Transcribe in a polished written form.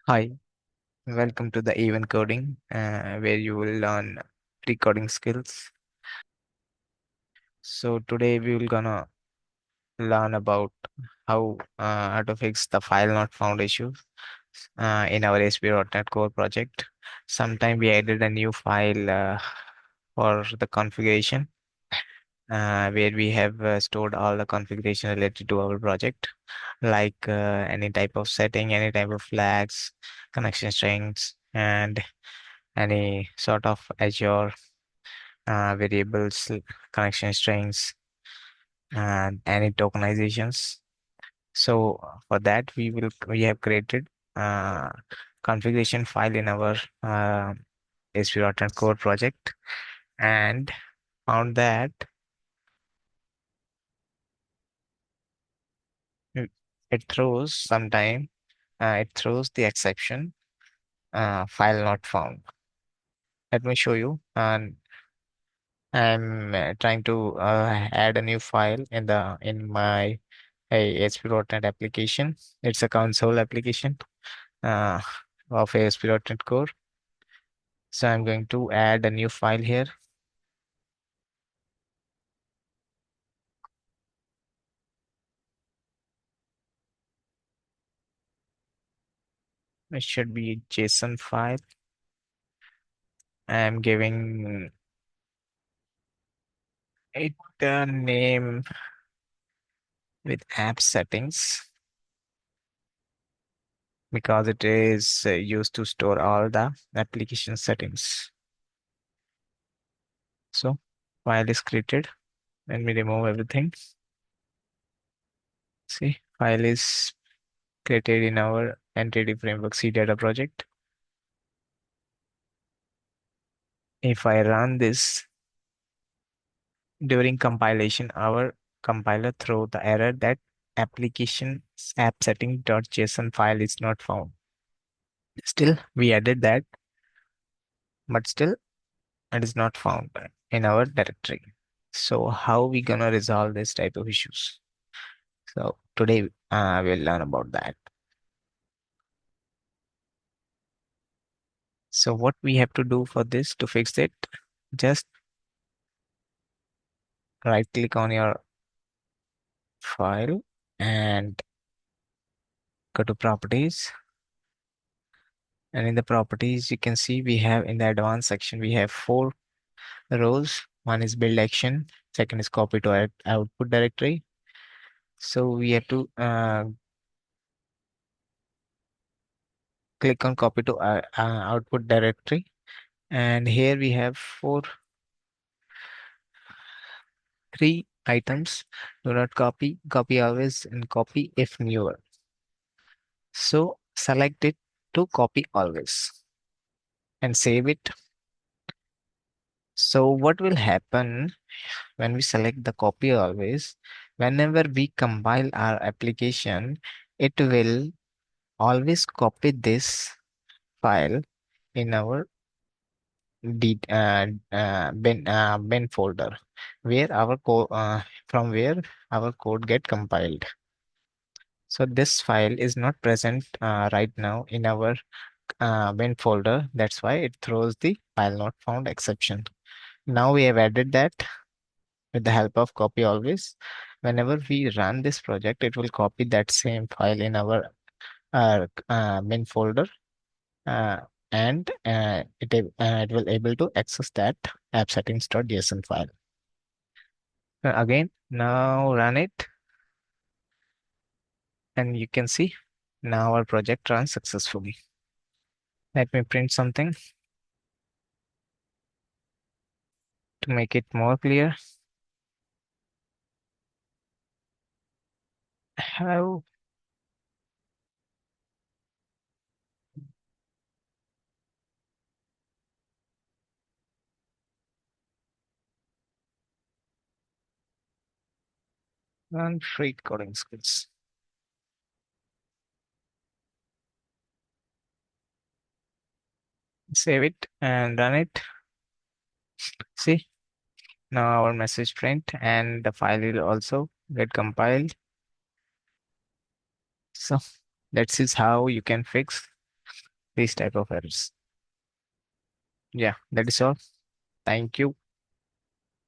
Hi, welcome to the Event Coding, where you will learn pre-coding skills. So today we will gonna learn about how to fix the file not found issue in our ASP.NET Core project. Sometime we added a new file for the configuration, where we have stored all the configuration related to our project, like any type of setting, any type of flags, connection strings, and any sort of Azure variables, connection strings, and any tokenizations. So for that, we have created uh, configuration file in our ASP.NET Core project, and found that mm, it throws sometime it throws the exception file not found. Let me show you. And I'm trying to add a new file in my ASP.NET application. It's a console application uh, of ASP.NET Core. So I'm going to add a new file here. It should be JSON file. I'm giving it a name with app settings because it is used to store all the application settings. So file is created. Let me remove everything. See, file is created in our Entity Framework C data project. If I run this during compilation, our compiler throw the error that application appsettings.json file is not found. Still, we added that, but still it is not found in our directory. So how we gonna resolve this type of issues? So today we'll learn about that. So what we have to do for this to fix it, just right click on your file and go to properties. And in the properties, you can see we have in the advanced section, we have four rows. One is build action, second is copy to output directory. So we have to click on copy to output directory. And here we have three items. Do not copy, copy always, and copy if newer. So select it to copy always and save it. So what will happen when we select the copy always? Whenever we compile our application, it will always copy this file in our bin folder where from where our code get compiled. So this file is not present right now in our bin folder. That's why it throws the file not found exception. Now we have added that with the help of copy always. Whenever we run this project, it will copy that same file in our bin folder, uh, and it will able to access that appsettings.json file. Again, now run it, and you can see now our project runs successfully. Let me print something to make it more clear. How run free coding skills. Save it and run it. See, now our message print and the file will also get compiled. So that is how you can fix these type of errors. Yeah, that is all. Thank you.